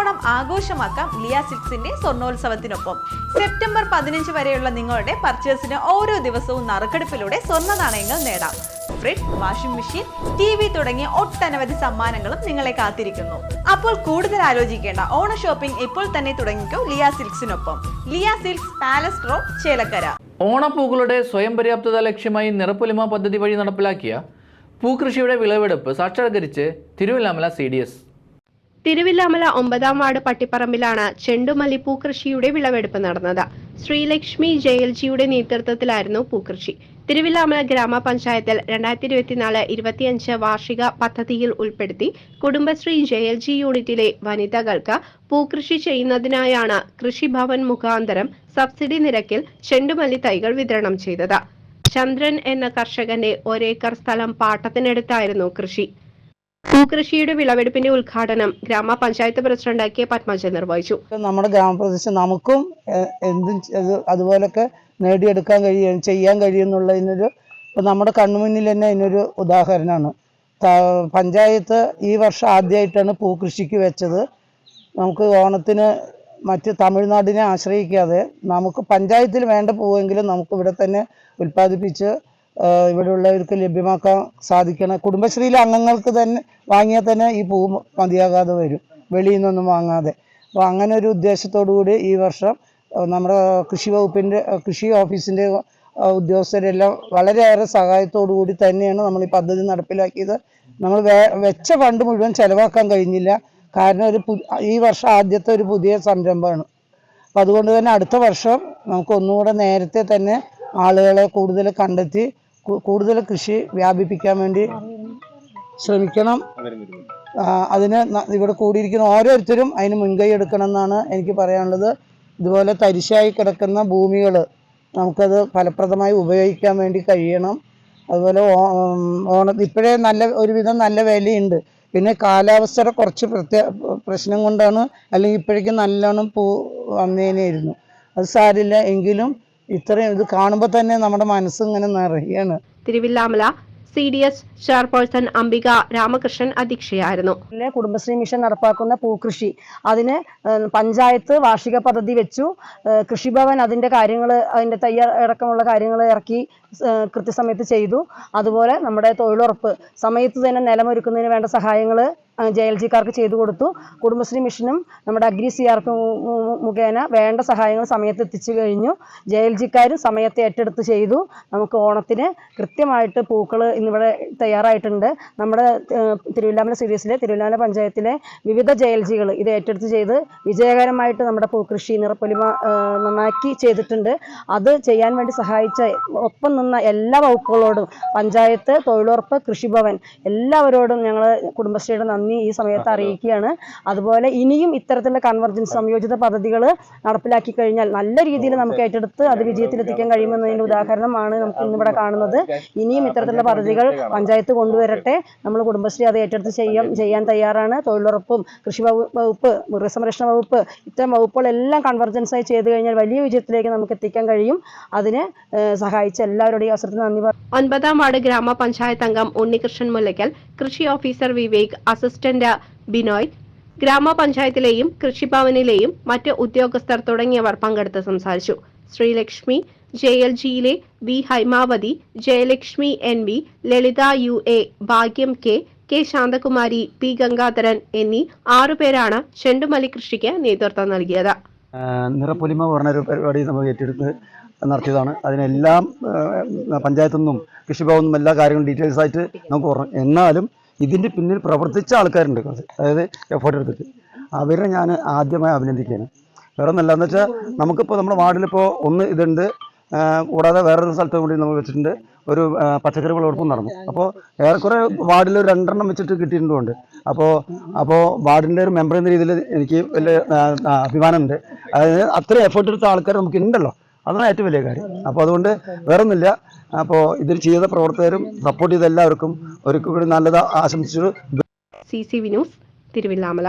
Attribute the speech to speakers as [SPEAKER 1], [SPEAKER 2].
[SPEAKER 1] Onam ആഘോഷമാക്കാം Liya സിൽക്സിന്റെ സ്വർണ്ണോത്സവത്തിനൊപ്പം. September 15 വരെയുള്ള നിങ്ങളുടെ പർച്ചേസിന് ഓരോ ദിവസവും നറുക്കെടുപ്പിലൂടെ സ്വർണ്ണ നാണയങ്ങൾ നേടാം. ഫ്രിഡ്ജ്, വാഷിംഗ് മെഷീൻ, TV തുടങ്ങിയ ഒട്ടനവധി സമ്മാനങ്ങളും നിങ്ങളെ കാത്തിരിക്കുന്നു. അപ്പോൾ കൂടുതൽ ആലോചിക്കേണ്ട, ഓണ ഷോപ്പിംഗ് ഇപ്പോൾ തന്നെ തുടങ്ങിക്കോ ലിയ സിൽക്സിനൊപ്പം. Liya Silks, Palace Road, Chelakkara.
[SPEAKER 2] ഓണപ്പൂക്കളുടെ സ്വയം പര്യാപ്തത ലക്ഷ്യമായി നിറപ്പൊലിമ പദ്ധതി വഴി നടപ്പിലാക്കിയ പൂക്കൃഷിയുടെ വിളവെടുപ്പ് സാക്ഷാത്കരിച്ച് തിരുവില്ലാമല CDS.
[SPEAKER 3] തിരുവില്ലാമല 9ാം വാർഡ് പട്ടിപ്പറമ്പിലാണ് ചെണ്ടുമല്ലി പൂക്കൃഷിയുടെ വിളവെടുപ്പ് നടന്നത്. ശ്രീലക്ഷ്മി JLGയുടെ നേതൃത്വത്തിലായിരുന്നു പൂക്കൃഷി. തിരുവില്ലാമല ഗ്രാമപഞ്ചായത്തിൽ 2024-25 വാർഷിക പദ്ധതിയിൽ ഉൾപ്പെടുത്തി കുടുംബശ്രീ JLG യൂണിറ്റിലെ വനിതകൾക്ക് പൂക്കൃഷി ചെയ്യുന്നതിനായാണ് കൃഷിഭവൻ മുഖാന്തരം സബ്സിഡി നിരക്കിൽ ചെണ്ടുമല്ലി തൈകൾ വിതരണം ചെയ്തത്. ചന്ദ്രൻ എന്ന കർഷകന്റെ 1 ഏക്കർ സ്ഥലം പാട്ടത്തിനെടുത്തായിരുന്നു കൃഷി. പൂക്കൃഷിയുടെ വിളവെടുപ്പിന്റെ ഉദ്ഘാടനം ഗ്രാമപഞ്ചായത്ത് പ്രസിഡന്റ് K. പത്മജ നിർവഹിച്ചു.
[SPEAKER 4] നമ്മുടെ ഗ്രാമപ്രദേശം നമുക്കും എന്തും അതുപോലൊക്കെ നേടിയെടുക്കാൻ ചെയ്യാൻ കഴിയുന്നുള്ളതിനൊരു നമ്മുടെ കണ്ണുമുന്നിൽ തന്നെ ഇതിനൊരു ഉദാഹരണമാണ്. പഞ്ചായത്ത് ഈ വർഷം ആദ്യമായിട്ടാണ് പൂക്കൃഷിക്ക് വെച്ചത്. നമുക്ക് ഓണത്തിന് മറ്റ് തമിഴ്നാടിനെ ആശ്രയിക്കാതെ നമുക്ക് പഞ്ചായത്തിൽ വേണ്ട പൂവെങ്കിലും നമുക്ക് ഇവിടെ തന്നെ ഉൽപ്പാദിപ്പിച്ച് ഇവിടെയുള്ളവർക്ക് ലഭ്യമാക്കാൻ സാധിക്കണം. കുടുംബശ്രീയിലെ അംഗങ്ങൾക്ക് തന്നെ വാങ്ങിയാൽ തന്നെ ഈ പൂ മതിയാകാതെ വരും, വെളിയിൽ നിന്നൊന്നും വാങ്ങാതെ. അപ്പോൾ അങ്ങനെ ഒരു ഉദ്ദേശത്തോടു കൂടി ഈ വർഷം നമ്മുടെ കൃഷി ഓഫീസിൻ്റെ ഉദ്യോഗസ്ഥരെല്ലാം വളരെയേറെ സഹായത്തോടു കൂടി തന്നെയാണ് നമ്മൾ ഈ പദ്ധതി നടപ്പിലാക്കിയത്. നമ്മൾ വെച്ച ഫണ്ട് മുഴുവൻ ചെലവാക്കാൻ കഴിഞ്ഞില്ല. കാരണം ഈ വർഷം ആദ്യത്തെ ഒരു പുതിയ സംരംഭമാണ്. അപ്പം അതുകൊണ്ട് തന്നെ അടുത്ത വർഷം നമുക്ക് ഒന്നുകൂടെ നേരത്തെ തന്നെ ആളുകളെ കൂടുതൽ കണ്ടെത്തി കൂടുതൽ കൃഷി വ്യാപിപ്പിക്കാൻ വേണ്ടി ശ്രമിക്കണം. അതിന് ഇവിടെ കൂടിയിരിക്കുന്ന ഓരോരുത്തരും അതിന് മുൻകൈ എടുക്കണം എന്നാണ് എനിക്ക് പറയാനുള്ളത്. ഇതുപോലെ തരിശായി കിടക്കുന്ന ഭൂമികൾ നമുക്കത് ഫലപ്രദമായി ഉപയോഗിക്കാൻ വേണ്ടി കഴിയണം. അതുപോലെ ഇപ്പോഴേ ഒരുവിധം നല്ല വിലയുണ്ട്. പിന്നെ കാലാവസ്ഥയുടെ കുറച്ച് പ്രശ്നം കൊണ്ടാണ്, അല്ലെങ്കിൽ ഇപ്പോഴേക്കും നല്ലോണം പൂ വന്നേനായിരുന്നു. അത് സാരില്ല, എങ്കിലും ഇത്രയും ഇത് കാണുമ്പോൾ തന്നെ നമ്മുടെ മനസ്സിങ്ങനെ നിറയാണ്.
[SPEAKER 3] തിരുവില്ലാമല CDS ചെയർപേഴ്സൺ അംബിക രാമകൃഷ്ണൻ അധ്യക്ഷയായിരുന്നു.
[SPEAKER 5] കുടുംബശ്രീ മിഷൻ നടപ്പാക്കുന്ന പൂക്കൃഷി അതിന് പഞ്ചായത്ത് വാർഷിക പദ്ധതി വെച്ചു. കൃഷിഭവൻ അതിൻ്റെ തയ്യാറടക്കമുള്ള കാര്യങ്ങൾ ഇറക്കി കൃത്യസമയത്ത് ചെയ്തു. അതുപോലെ നമ്മുടെ തൊഴിലുറപ്പ് സമയത്ത് തന്നെ നിലമൊരുക്കുന്നതിന് വേണ്ട സഹായങ്ങൾ JLGക്കാർക്ക് ചെയ്തു കൊടുത്തു. കുടുംബശ്രീ മിഷനും നമ്മുടെ അഗ്രി CRP മുഖേന വേണ്ട സഹായങ്ങൾ സമയത്ത് എത്തിച്ചു കഴിഞ്ഞു. JLGക്കാരും സമയത്ത് ഏറ്റെടുത്ത് ചെയ്തു. നമുക്ക് ഓണത്തിന് കൃത്യമായിട്ട് പൂക്കൾ ഇന്നിവിടെ തയ്യാറായിട്ടുണ്ട്. നമ്മുടെ തിരുവില്ലാമല CDSലെ തിരുവില്ലാമല പഞ്ചായത്തിലെ വിവിധ JLGകൾ ഇത് ഏറ്റെടുത്ത് ചെയ്ത് വിജയകരമായിട്ട് നമ്മുടെ പൂക്കൃഷി നിറപ്പൊലിമ നന്നാക്കി ചെയ്തിട്ടുണ്ട്. അത് ചെയ്യാൻ വേണ്ടി സഹായിച്ച ഒപ്പം നിന്ന എല്ലാ വകുപ്പുകളോടും പഞ്ചായത്ത്, തൊഴിലുറപ്പ്, കൃഷിഭവൻ എല്ലാവരോടും ഞങ്ങൾ കുടുംബശ്രീയുടെ നന്ദി ഈ സമയത്ത് അറിയിക്കുകയാണ്. അതുപോലെ ഇനിയും ഇത്തരത്തിലുള്ള കൺവർജൻസ് സംയോജിത പദ്ധതികൾ നടപ്പിലാക്കി കഴിഞ്ഞാൽ നല്ല രീതിയിൽ നമുക്ക് ഏറ്റെടുത്ത് അത് വിജയത്തിലെത്തിക്കാൻ കഴിയുമെന്നതിൻ്റെ ഉദാഹരണമാണ് നമുക്ക് ഇന്നിവിടെ കാണുന്നത്. ഇനിയും ഇത്തരത്തിലുള്ള പദ്ധതികൾ പഞ്ചായത്ത് കൊണ്ടുവരട്ടെ. നമ്മൾ കുടുംബശ്രീ അത് ഏറ്റെടുത്ത് ചെയ്യാൻ തയ്യാറാണ്. തൊഴിലുറപ്പും കൃഷി വകുപ്പ്, മൃഗസംരക്ഷണ വകുപ്പ്, ഇത്തരം വകുപ്പുകളെല്ലാം കൺവർജൻസായി ചെയ്തു കഴിഞ്ഞാൽ വലിയ വിജയത്തിലേക്ക് നമുക്ക് എത്തിക്കാൻ കഴിയും. അതിന് സഹായിച്ച എല്ലാവരുടെയും അവസരത്തിന് നന്ദി പറഞ്ഞു.
[SPEAKER 3] 9ാം വാർഡ് ഗ്രാമപഞ്ചായത്ത് അംഗം ഉണ്ണികൃഷ്ണൻ മുല്ലയ്ക്കൽ, കൃഷി ഓഫീസർ വിവേക്, അസിസ്റ്റന്റ് ബിനോയ്, ഗ്രാമപഞ്ചായത്തിലെയും കൃഷിഭവനിലെയും മറ്റ് ഉദ്യോഗസ്ഥർ തുടങ്ങിയവർ പങ്കെടുത്ത് സംസാരിച്ചു. ശ്രീലക്ഷ്മി JLGയിലെ V. ഹൈമാവതി, ജയലക്ഷ്മി NB, ലളിത UA, ഭാഗ്യം K. ശാന്തകുമാരി, P. ഗംഗാധരൻ എന്നീ 6 പേരാണ് ചെണ്ടുമല്ലി കൃഷിക്ക് നേതൃത്വം നൽകിയത്.
[SPEAKER 6] നിറപ്പൊലിമ പറഞ്ഞൊരു പരിപാടി നമ്മൾ ഏറ്റെടുത്ത് നടത്തിയതാണ്. അതിനെല്ലാം പഞ്ചായത്തു നിന്നും കൃഷിഭവനിൽ നിന്നും എല്ലാ കാര്യങ്ങളും ഡീറ്റെയിൽസ് ആയിട്ട് നമുക്ക് പറഞ്ഞു. എന്നാലും ഇതിൻ്റെ പിന്നിൽ പ്രവർത്തിച്ച ആൾക്കാരുണ്ട്, അതായത് എഫേർട്ട് എടുത്തിട്ട്. അവരെ ഞാൻ ആദ്യമായി അഭിനന്ദിക്കുകയാണ്. വേറെ ഒന്നല്ല എന്ന് വെച്ചാൽ നമുക്കിപ്പോൾ നമ്മുടെ വാർഡിലിപ്പോൾ ഇതുണ്ട്, കൂടാതെ വേറൊരു സ്ഥലത്തും കൂടി നമ്മൾ വെച്ചിട്ടുണ്ട്. ഒരു പച്ചക്കറി വിളവെടുപ്പും നടന്നു. അപ്പോൾ ഏറെക്കുറെ വാർഡിൽ 2 എണ്ണം വെച്ചിട്ട് കിട്ടിയിട്ടുണ്ടുണ്ട്. അപ്പോൾ വാർഡിൻ്റെ ഒരു മെമ്പർ എന്ന രീതിയിൽ എനിക്ക് വലിയ അഭിമാനമുണ്ട്. അതായത് അത്രയും എഫേർട്ട് എടുത്ത ആൾക്കാർ നമുക്ക് ഉണ്ടല്ലോ, അതാണ് ഏറ്റവും വലിയ കാര്യം. അപ്പോൾ അതുകൊണ്ട് വേറൊന്നുമില്ല. അപ്പോൾ ഇതിൽ ചെയ്ത പ്രവർത്തകരും സപ്പോർട്ട് ചെയ്ത എല്ലാവർക്കും ഒരിക്കൽ കൂടി നല്ലത് ആശംസിച്ചു.
[SPEAKER 3] CCV news, Thiruvilwamala.